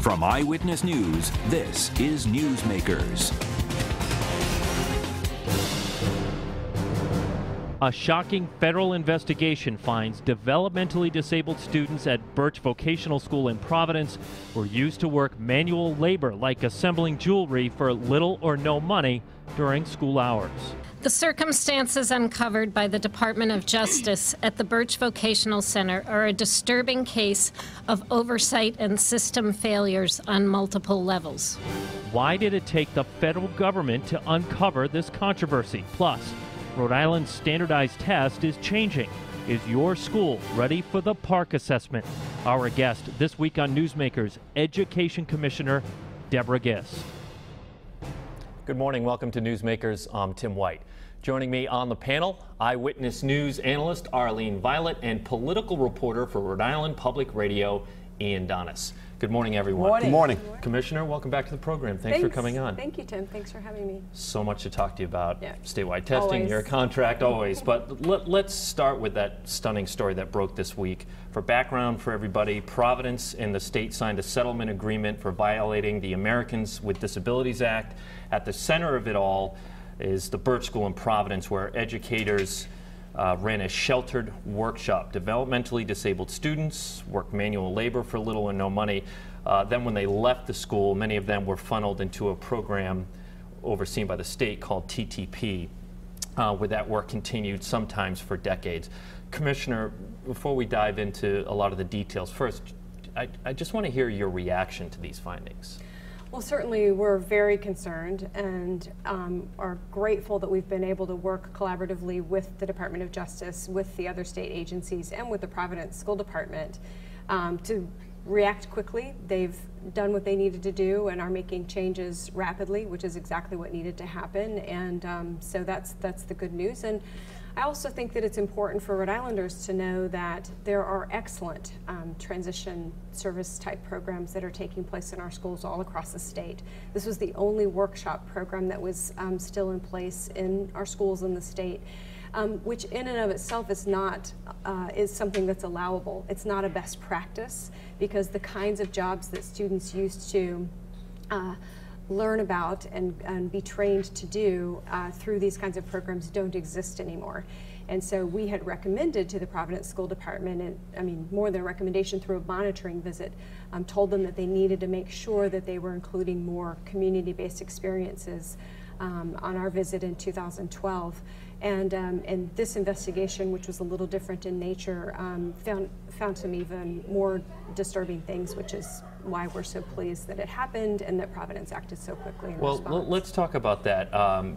From Eyewitness News, this is Newsmakers. A shocking federal investigation finds developmentally disabled students at Birch Vocational School in Providence were used to work manual labor like assembling jewelry for little or no money during school hours. The circumstances uncovered by the Department of Justice at the Birch Vocational Center are a disturbing case of oversight and system failures on multiple levels. Why did it take the federal government to uncover this controversy? Plus, Rhode Island's standardized test is changing. Is your school ready for the Park assessment? Our guest this week on Newsmakers, Education Commissioner Deborah Giss. Good morning. Welcome to Newsmakers. I'm Tim White. Joining me on the panel, Eyewitness News analyst Arlene Violet and political reporter for Rhode Island Public Radio, Ian Donis. Good morning, everyone. Good morning. Commissioner, welcome back to the program. Thanks for coming on. Thank you, Tim. Thanks for having me. So much to talk to you about. Yeah. Statewide testing, Always. your contract, always. But let's start with that stunning story that broke this week. For background for everybody, Providence and the state signed a settlement agreement for violating the Americans with Disabilities Act. At the center of it all is the Birch School in Providence, where educators ran a sheltered workshop. Developmentally disabled students worked manual labor for little or no money. Then when they left the school, many of them were funneled into a program overseen by the state called TTP, where that work continued sometimes for decades. Commissioner, before we dive into a lot of the details, first, I just want to hear your reaction to these findings. Well, certainly we're very concerned and are grateful that we've been able to work collaboratively with the Department of Justice, with the other state agencies, and with the Providence School Department to react quickly. They've done what they needed to do and are making changes rapidly, which is exactly what needed to happen. And so that's the good news. And I also think that it's important for Rhode Islanders to know that there are excellent transition service type programs that are taking place in our schools all across the state. This was the only workshop program that was still in place in our schools in the state, which in and of itself is not is something that's allowable. It's not a best practice because the kinds of jobs that students used to learn about and be trained to do through these kinds of programs don't exist anymore. And so we had recommended to the Providence School Department, and I mean more than a recommendation, through a monitoring visit, told them that they needed to make sure that they were including more community-based experiences on our visit in 2012. And this investigation, which was a little different in nature, found some even more disturbing things, which is why we're so pleased that it happened and that Providence acted so quickly in response. Well, let's talk about that.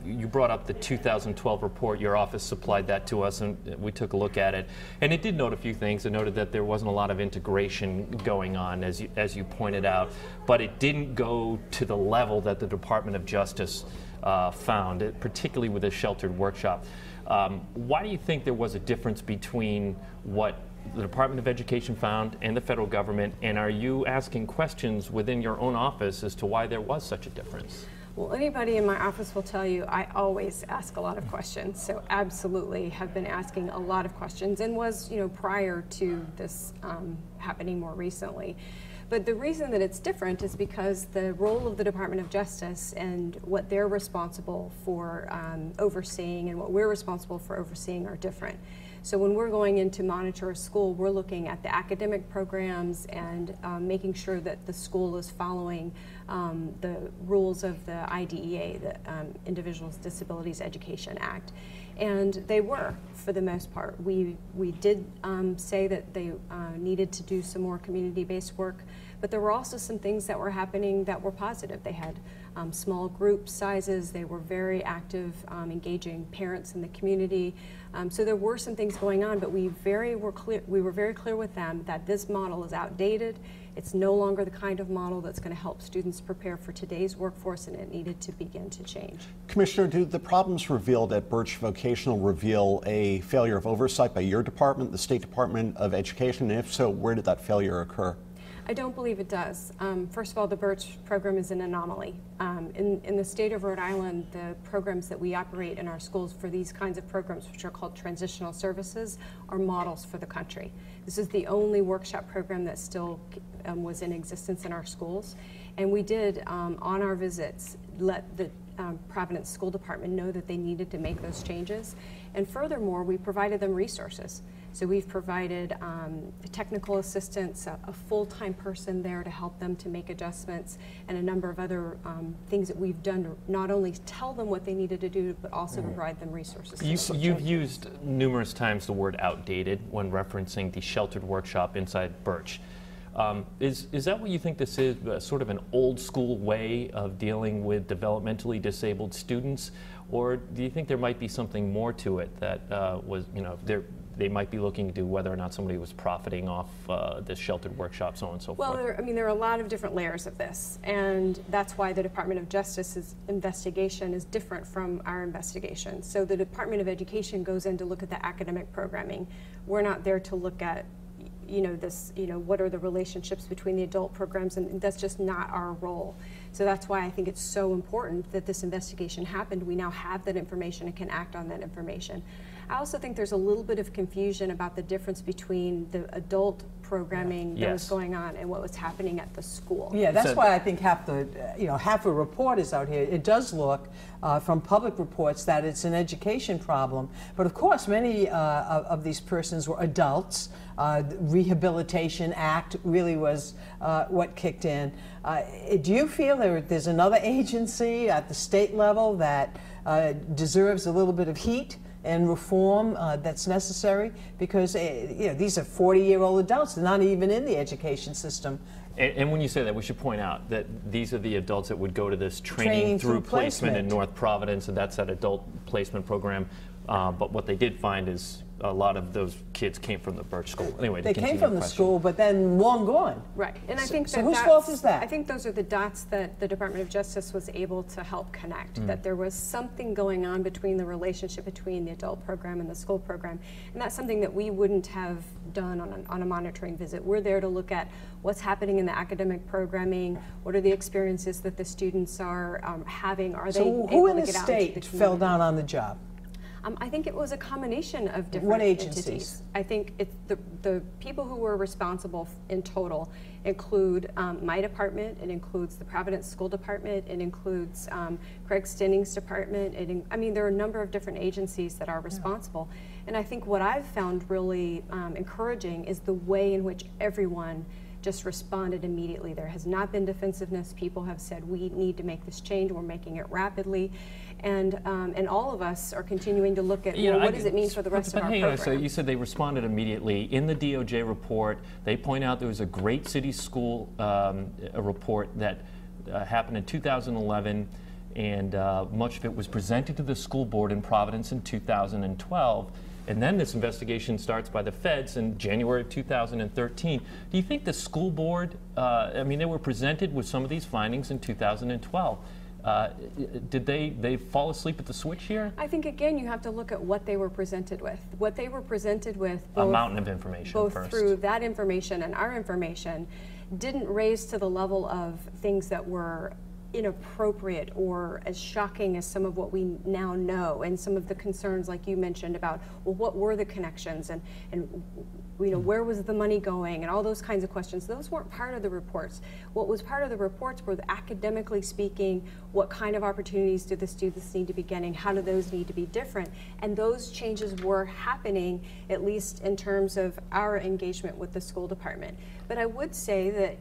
You brought up the 2012 report. Your office supplied that to us, and we took a look at it. And it did note a few things. It noted that there wasn't a lot of integration going on, as you pointed out, but it didn't go to the level that the Department of Justice found, particularly with a sheltered workshop. Why do you think there was a difference between what the Department of Education found and the federal government, and are you asking questions within your own office as to why there was such a difference? Well, anybody in my office will tell you I always ask a lot of questions, so absolutely have been asking a lot of questions and was, prior to this happening more recently. But the reason that it's different is because the role of the Department of Justice and what they're responsible for overseeing and what we're responsible for overseeing are different. So when we're going in to monitor a school, we're looking at the academic programs and making sure that the school is following the rules of the IDEA, the Individuals with Disabilities Education Act. And they were, for the most part. We did say that they needed to do some more community-based work, but there were also some things that were happening that were positive. They had small group sizes. They were very active, engaging parents in the community. So there were some things going on, but we were very clear with them that this model is outdated. It's no longer the kind of model that's going to help students prepare for today's workforce, and it needed to begin to change. Commissioner, do the problems revealed at Birch Vocational reveal a failure of oversight by your department, the State Department of Education? And if so, where did that failure occur? I don't believe it does. First of all, the Birch program is an anomaly. In the state of Rhode Island, the programs that we operate in our schools for these kinds of programs, which are called transitional services, are models for the country. This is the only workshop program that still was in existence in our schools. And we did, on our visits, let the Providence School Department know that they needed to make those changes. And furthermore, we provided them resources. So we've provided technical assistance, a full-time person there to help them to make adjustments, and a number of other things that we've done to not only tell them what they needed to do, but also provide them resources. You've used numerous times the word outdated when referencing the sheltered workshop inside Birch. Is that what you think this is, sort of an old school way of dealing with developmentally disabled students? Or do you think there might be something more to it that was, they might be looking to whether or not somebody was profiting off this sheltered workshop, so on and so forth? Well, there are a lot of different layers of this, and that's why the Department of Justice's investigation is different from our investigation. So the Department of Education goes in to look at the academic programming. We're not there to look at what are the relationships between the adult programs, and that's just not our role. So that's why I think it's so important that this investigation happened. We now have that information and can act on that information. I also think there's a little bit of confusion about the difference between the adult programming that was going on and what was happening at the school. Yeah, that's why I think half the report is out here. It does look from public reports that it's an education problem, but of course many of these persons were adults. The Rehabilitation Act really was what kicked in. Do you feel there's another agency at the state level that deserves a little bit of heat and reform that's necessary? Because these are 40-year-old adults. They're not even in the education system. And when you say that, we should point out that these are the adults that would go to this training through placement in North Providence, and that's that adult placement program. But what they did find is a lot of those kids came from the Birch School. Anyway, they came from the school, but then long gone. Right, and I think so whose fault is that? I think those are the dots that the Department of Justice was able to help connect. That there was something going on between the relationship between the adult program and the school program, and that's something that we wouldn't have done on a monitoring visit. We're there to look at what's happening in the academic programming. What are the experiences that the students are having? Are they able to get out into the community? So who in the state fell down on the job? I think it was a combination of different entities. I think it's the people who were responsible in total include my department, it includes the Providence School Department, it includes Craig Stinning's department. There are a number of different agencies that are responsible. And I think what I've found really encouraging is the way in which everyone just responded immediately. There has not been defensiveness. People have said, we need to make this change, we're making it rapidly. And all of us are continuing to look at what does it mean for the rest of our program. So you said they responded immediately. In the DOJ report, they point out there was a Great City School a report that happened in 2011, and much of it was presented to the school board in Providence in 2012. And then this investigation starts by the feds in January of 2013. Do you think the school board, they were presented with some of these findings in 2012. Did they fall asleep at the switch here? I think, again, you have to look at what they were presented with. What they were presented with, both, a mountain of information both first. Through that information and our information, didn't raise to the level of things that were inappropriate or as shocking as some of what we now know, and some of the concerns like you mentioned about, well, what were the connections and where was the money going, and all those kinds of questions. Those weren't part of the reports. What was part of the reports were, academically speaking, what kind of opportunities do the students need to be getting, how do those need to be different, and those changes were happening, at least in terms of our engagement with the school department. But I would say that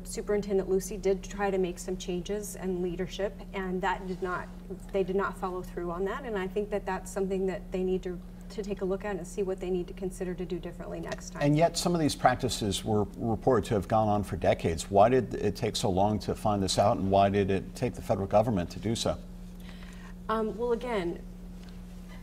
Superintendent Lucy did try to make some changes and leadership, and they did not follow through on that, and I think that that's something that they need to take a look at and see what they need to consider to do differently next time. And yet some of these practices were reported to have gone on for decades. Why did it take so long to find this out, and why did it take the federal government to do so? Well, again,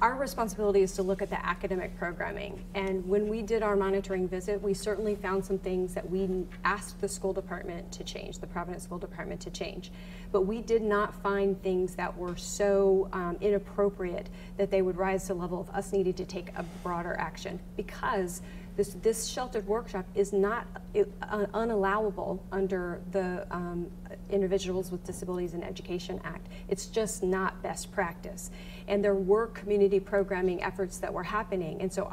our responsibility is to look at the academic programming, and when we did our monitoring visit, we certainly found some things that we asked the school department to change, the Providence School Department to change. But we did not find things that were so inappropriate that they would rise to the level of us needing to take a broader action, because This sheltered workshop is not unallowable under the Individuals with Disabilities in Education Act. It's just not best practice. And there were community programming efforts that were happening. And so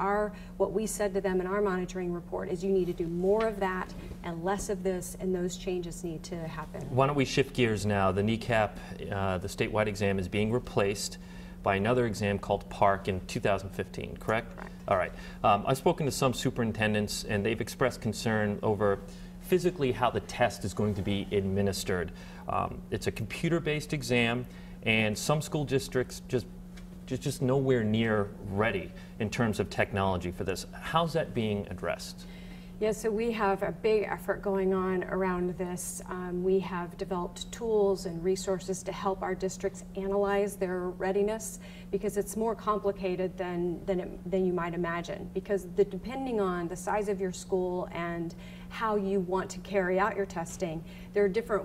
what we said to them in our monitoring report is you need to do more of that and less of this, and those changes need to happen. Why don't we shift gears now? The NECAP, the statewide exam, is being replaced by another exam called PARC in 2015, correct? Correct. All right. I've spoken to some superintendents, and they've expressed concern over physically how the test is going to be administered. It's a computer-based exam, and some school districts just nowhere near ready in terms of technology for this. How's that being addressed? Yeah, so we have a big effort going on around this. We have developed tools and resources to help our districts analyze their readiness, because it's more complicated than you might imagine. Because depending on the size of your school and how you want to carry out your testing, there are different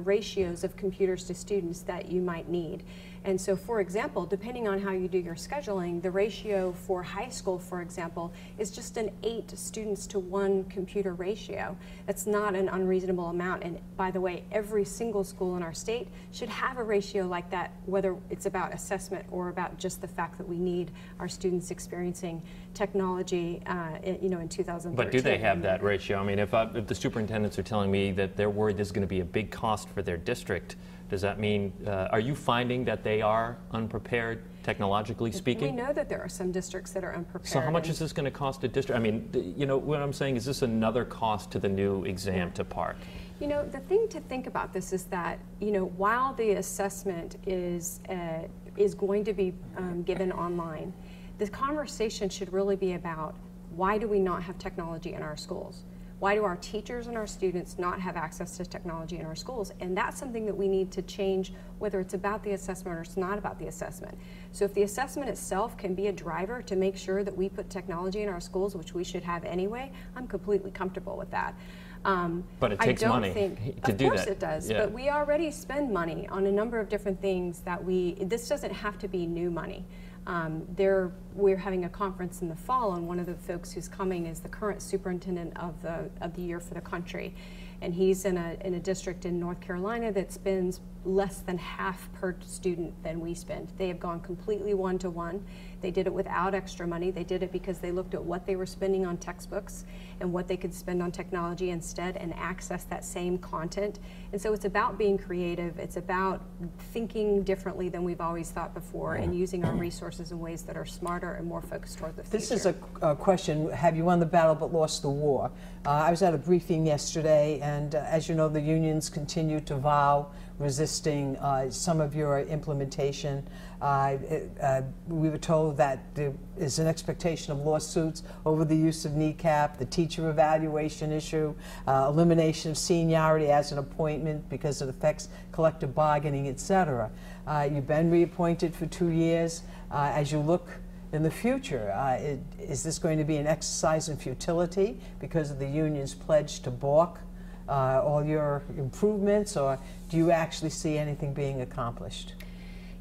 ratios of computers to students that you might need. And so, for example, depending on how you do your scheduling, the ratio for high school, for example, is just an 8 students to 1 computer ratio. That's not an unreasonable amount. And by the way, every single school in our state should have a ratio like that, whether it's about assessment or about just the fact that we need our students experiencing technology, in 2013. But do they have that ratio? I mean, if the superintendents are telling me that they're worried there's going to be a big cost for their district, does that mean, are you finding that they are unprepared, technologically speaking? We know that there are some districts that are unprepared. So how much is this going to cost a district? I mean, what I'm saying, is this another cost to the new exam to PARC? The thing to think about this is that, while the assessment is going to be given online, the conversation should really be about, why do we not have technology in our schools? Why do our teachers and our students not have access to technology in our schools? And that's something that we need to change, whether it's about the assessment or it's not about the assessment. So if the assessment itself can be a driver to make sure that we put technology in our schools, which we should have anyway, I'm completely comfortable with that. But it takes money to do that. Of course it does, yeah. But we already spend money on a number of different things that this doesn't have to be new money. We're having a conference in the fall, and one of the folks who's coming is the current superintendent of the year for the country, and he's in a district in North Carolina that spends less than half per student than we spend. They have gone completely one-to-one. They did it without extra money. They did it because they looked at what they were spending on textbooks and what they could spend on technology instead and access that same content. And so it's about being creative. It's about thinking differently than we've always thought before and using our resources in ways that are smarter and more focused toward the future. This is a question, have you won the battle but lost the war? I was at a briefing yesterday, and as you know, the unions continue to vow resisting some of your implementation. We were told that there is an expectation of lawsuits over the use of NECAP, the teacher evaluation issue, elimination of seniority as an appointment because it affects collective bargaining, etc. You've been reappointed for 2 years. As you look in the future, is this going to be an exercise in futility because of the union's pledge to balk all your improvements, or do you actually see anything being accomplished?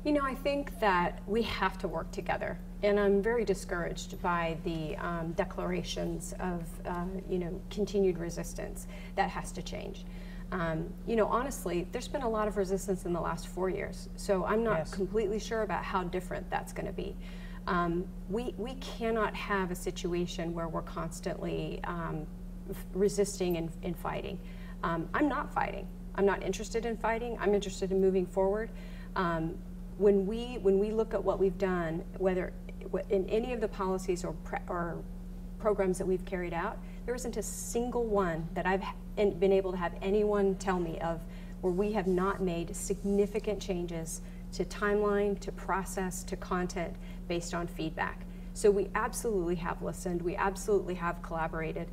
I think that we have to work together, and I'm very discouraged by the declarations of continued resistance. That has to change. Honestly, there's been a lot of resistance in the last 4 years, so I'm not completely sure about how different that's going to be. We cannot have a situation where we're constantly resisting and fighting. I'm not fighting. I'm not interested in fighting. I'm interested in moving forward. When we look at what we've done, whether in any of the policies or programs that we've carried out, there isn't a single one that I've been able to have anyone tell me of where we have not made significant changes to timeline, to process, to content based on feedback. So we absolutely have listened. We absolutely have collaborated.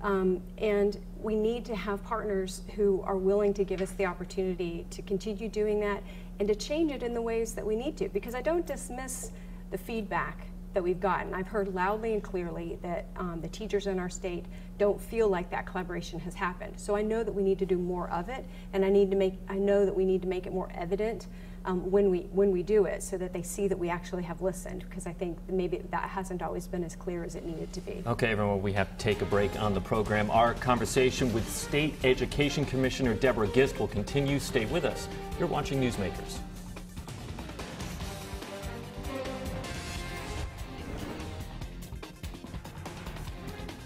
And we need to have partners who are willing to give us the opportunity to continue doing that and to change it in the ways that we need to. Because I don't dismiss the feedback that we've gotten. I've heard loudly and clearly that the teachers in our state don't feel like that collaboration has happened. So I know that we need to do more of it, and I know that we need to make it more evident when we do it, so that they see that we actually have listened, because I think maybe that hasn't always been as clear as it needed to be. Okay, everyone, we have to take a break on the program. Our conversation with State Education Commissioner Deborah Gist will continue. Stay with us. You're watching Newsmakers.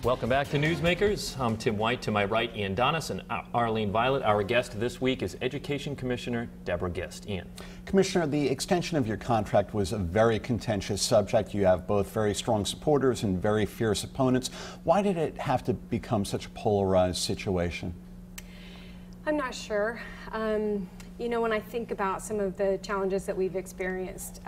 Welcome back to Newsmakers. I'm Tim White. To my right, Ian Donis and Arlene Violet. Our guest this week is Education Commissioner Deborah Gist. Ian. Commissioner, the extension of your contract was a very contentious subject. You have both very strong supporters and very fierce opponents. Why did it have to become such a polarized situation? I'm not sure. You know, when I think about some of the challenges that we've experienced,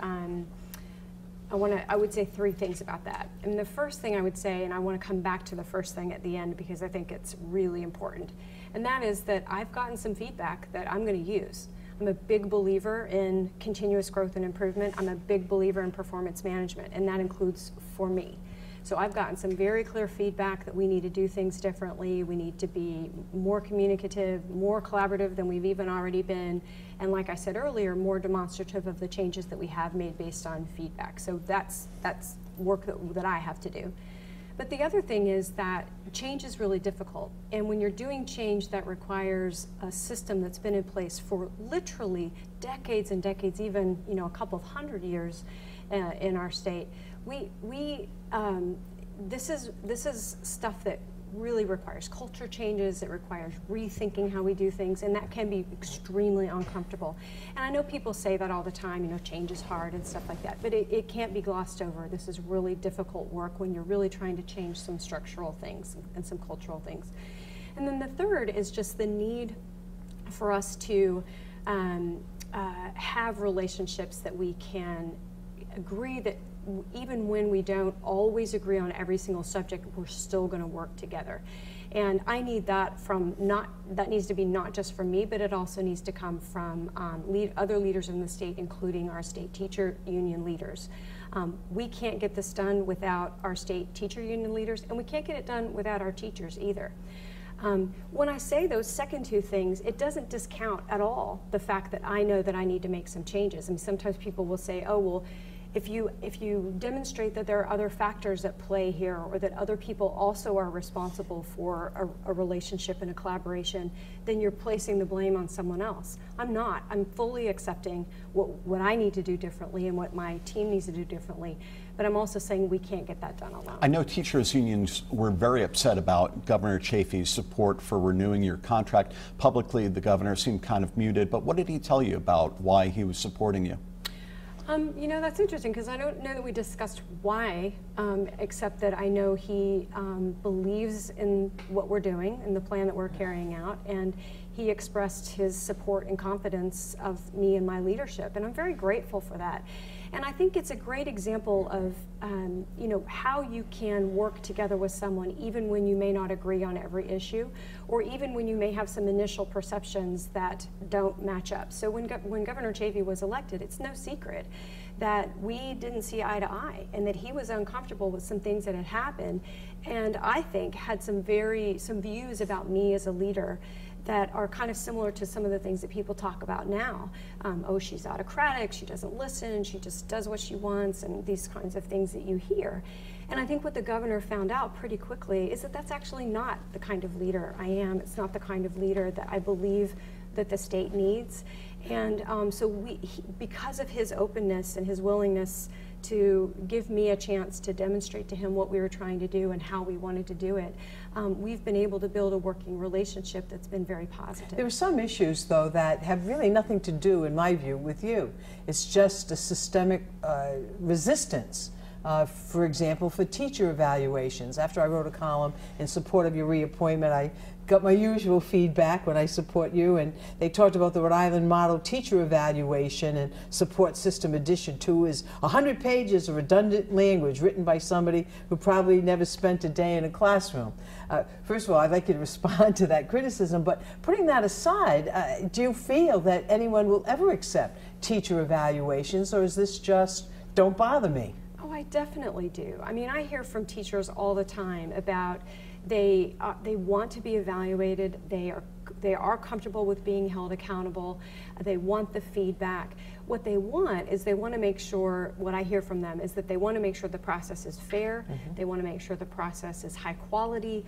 I would say three things about that. And the first thing I would say, and I want to come back to the first thing at the end because I think it's really important, and that is that I've gotten some feedback that I'm going to use. I'm a big believer in continuous growth and improvement. I'm a big believer in performance management, and that includes for me. So I've gotten some very clear feedback that we need to do things differently. We need to be more communicative, more collaborative than we've even already been. And like I said earlier, more demonstrative of the changes that we have made based on feedback. So that's work that I have to do. But the other thing is that change is really difficult. And when you're doing change that requires a system that's been in place for literally decades and decades, even a couple of hundred years in our state, this is stuff that really requires culture changes. It requires rethinking how we do things, and that can be extremely uncomfortable. And I know people say that all the time, change is hard and stuff like that, but it can't be glossed over. This is really difficult work when you're really trying to change some structural things and some cultural things. And then the third is just the need for us to have relationships that we can agree that even when we don't always agree on every single subject, we're still going to work together. And I need that that needs to be not just from me, but it also needs to come from other leaders in the state, including our state teacher union leaders. We can't get this done without our state teacher union leaders, and we can't get it done without our teachers either. When I say those second two things, it doesn't discount at all the fact that I know that I need to make some changes. I mean, sometimes people will say, oh, well, if you demonstrate that there are other factors at play here, or that other people also are responsible for a relationship and a collaboration, then you're placing the blame on someone else. I'm not. I'm fully accepting what I need to do differently and what my team needs to do differently. But I'm also saying we can't get that done alone. I know teachers' unions were very upset about Governor Chafee's support for renewing your contract. Publicly, the governor seemed kind of muted, but what did he tell you about why he was supporting you? That's interesting, because I don't know that we discussed why, except that I know he believes in what we're doing and the plan that we're carrying out, and he expressed his support and confidence of me and my leadership, and I'm very grateful for that. And I think it's a great example of how you can work together with someone even when you may not agree on every issue, or even when you may have some initial perceptions that don't match up. So when Governor Chafee was elected, it's no secret that we didn't see eye to eye, and that he was uncomfortable with some things that had happened, and I think had some views about me as a leader that are kind of similar to some of the things that people talk about now. Oh, she's autocratic, she doesn't listen, she just does what she wants, and these kinds of things that you hear. And I think what the governor found out pretty quickly is that that's actually not the kind of leader I am. It's not the kind of leader that I believe that the state needs. And because of his openness and his willingness to give me a chance to demonstrate to him what we were trying to do and how we wanted to do it, we've been able to build a working relationship that's been very positive. There are some issues, though, that have really nothing to do, in my view, with you. It's just a systemic resistance. For example, for teacher evaluations. After I wrote a column in support of your reappointment, I got my usual feedback when I support you, and they talked about the Rhode Island model teacher evaluation and support system addition 2 is 100 pages of redundant language written by somebody who probably never spent a day in a classroom. First of all, I'd like you to respond to that criticism, but putting that aside, do you feel that anyone will ever accept teacher evaluations, or is this just don't bother me? Oh, I definitely do. I mean, I hear from teachers all the time about they want to be evaluated, they are comfortable with being held accountable, they want the feedback. What they want is they want to make sure, what I hear from them is that they want to make sure the process is fair, they want to make sure the process is high quality,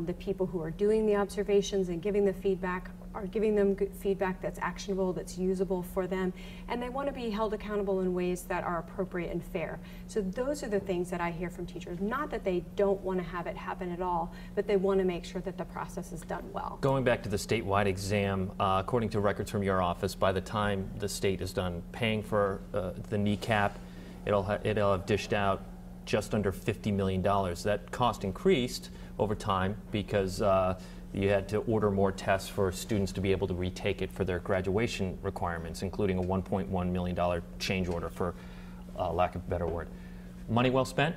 the people who are doing the observations and giving the feedback are giving them good feedback that's actionable, that's usable for them, and they want to be held accountable in ways that are appropriate and fair. So those are the things that I hear from teachers. Not that they don't want to have it happen at all, but they want to make sure that the process is done well. Going back to the statewide exam, according to records from your office, by the time the state is done paying for the kneecap, it'll have dished out just under $50 million. That cost increased over time because you had to order more tests for students to be able to retake it for their graduation requirements, including a $1.1 million change order, for lack of a better word. Money well spent?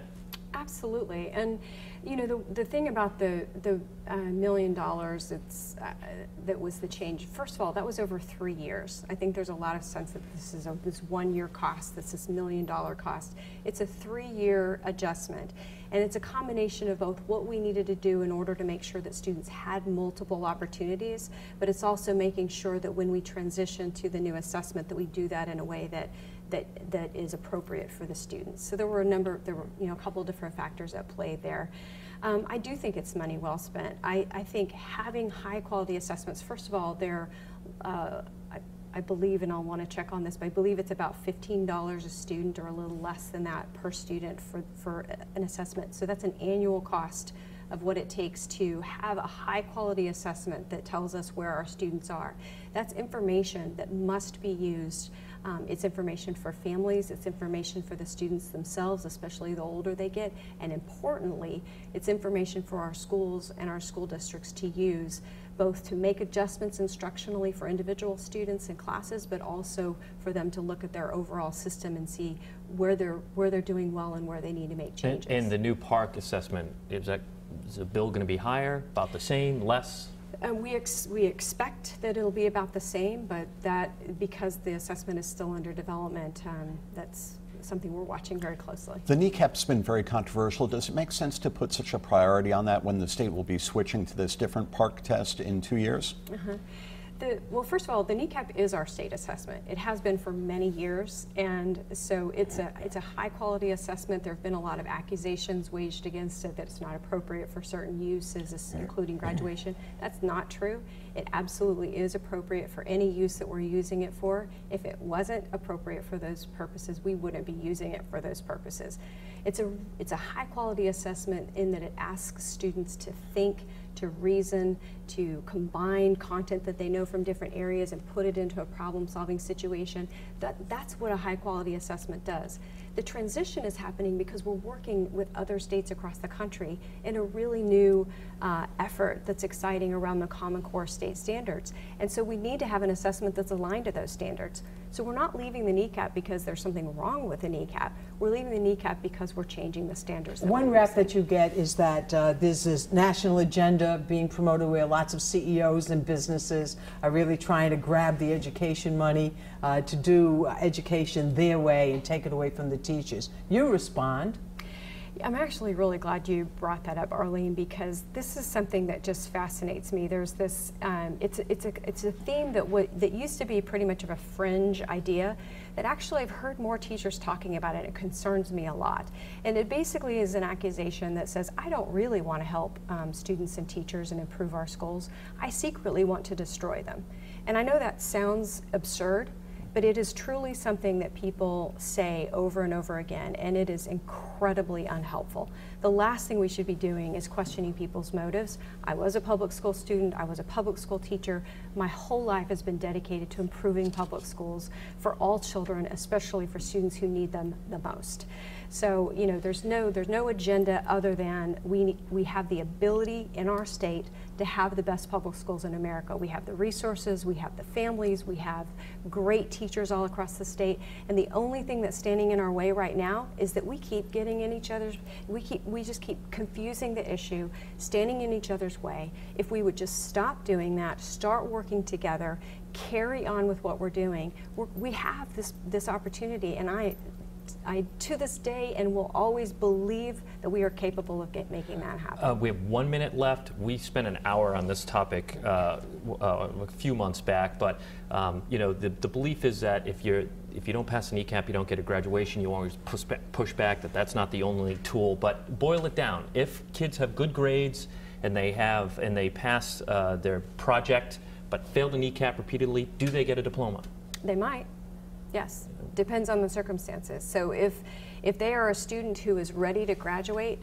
Absolutely. And you know, the thing about the $1 million that was the change, first of all, that was over 3 years. I think there's a lot of sense that this is this 1 year cost, this $1 million cost. It's a 3-year adjustment. And it's a combination of both what we needed to do in order to make sure that students had multiple opportunities, but it's also making sure that when we transition to the new assessment that we do that in a way that is appropriate for the students. So there were a couple of different factors at play there. I do think it's money well spent. I think having high quality assessments, first of all, they're I believe, and I'll want to check on this, but I believe it's about $15 a student or a little less than that per student for an assessment. So that's an annual cost of what it takes to have a high quality assessment that tells us where our students are. That's information that must be used. It's information for families, it's information for the students themselves, especially the older they get, and importantly, it's information for our schools and our school districts to use, both to make adjustments instructionally for individual students and classes, but also for them to look at their overall system and see where they're doing well and where they need to make changes. And the new PARCC assessment, is the bill going to be higher, about the same, less? We expect that it'll be about the same, but that because the assessment is still under development, that's something we're watching very closely. The kneecap's been very controversial. Does it make sense to put such a priority on that when the state will be switching to this different PARCC test in 2 years? Well, first of all, the kneecap is our state assessment. It has been for many years, and so it's a high quality assessment. There have been a lot of accusations waged against it that it's not appropriate for certain uses, including graduation. That's not true. It absolutely is appropriate for any use that we're using it for. If it wasn't appropriate for those purposes, we wouldn't be using it for those purposes. It's a high quality assessment in that it asks students to think, to reason, to combine content that they know from different areas and put it into a problem-solving situation. That's what a high-quality assessment does. The transition is happening because we're working with other states across the country in a really new effort that's exciting around the Common Core state standards. And so we need to have an assessment that's aligned to those standards. So we're not leaving the kneecap because there's something wrong with the kneecap. We're leaving the kneecap because we're changing the standards. One rap that you get is that there's this national agenda being promoted where lots of CEOs and businesses are really trying to grab the education money to do education their way and take it away from the teachers. You respond. I'm actually really glad you brought that up, Arlene, because this is something that just fascinates me. There's this, it's a theme that used to be pretty much of a fringe idea that actually I've heard more teachers talking about it. It concerns me a lot. And it basically is an accusation that says, I don't really want to help students and teachers and improve our schools. I secretly want to destroy them. And I know that sounds absurd, but it is truly something that people say over and over again, and it is incredibly unhelpful. The last thing we should be doing is questioning people's motives. I was a public school student, I was a public school teacher. My whole life has been dedicated to improving public schools for all children, especially for students who need them the most. So, you know, there's no agenda other than we have the ability in our state to have the best public schools in America. We have the resources, we have the families, we have great teachers all across the state, and the only thing that's standing in our way right now is that we keep getting in each other's, we just keep confusing the issue, standing in each other's way. If we would just stop doing that, start working together, carry on with what we're doing, we have this opportunity, and to this day and will always believe that we are capable of making that happen. We have 1 minute left. We spent an hour on this topic a few months back, but you know, the belief is that if you don't pass an ECAP, you don't get a graduation. You always push back that that's not the only tool. But boil it down. If kids have good grades and they pass their project but failed an ECAP repeatedly, do they get a diploma? They might. Yes, depends on the circumstances. So if they are a student who is ready to graduate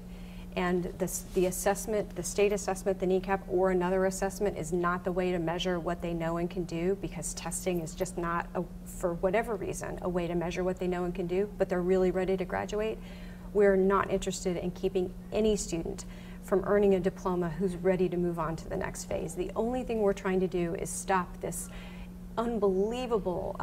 and the assessment, the state assessment, the NECAP, or another assessment is not the way to measure what they know and can do, because testing is just not, for whatever reason, a way to measure what they know and can do, but they're really ready to graduate, we're not interested in keeping any student from earning a diploma who's ready to move on to the next phase. The only thing we're trying to do is stop this unbelievable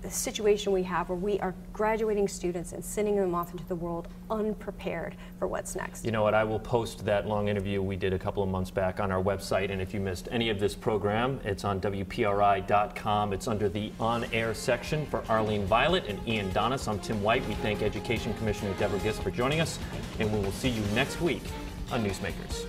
situation we have where we are graduating students and sending them off into the world unprepared for what's next. You know what, I will post that long interview we did a couple of months back on our website, and if you missed any of this program, it's on WPRI.com. It's under the on-air section. For Arlene Violet and Ian Donis, I'm Tim White. We thank Education Commissioner Deborah for joining us, and we will see you next week on Newsmakers.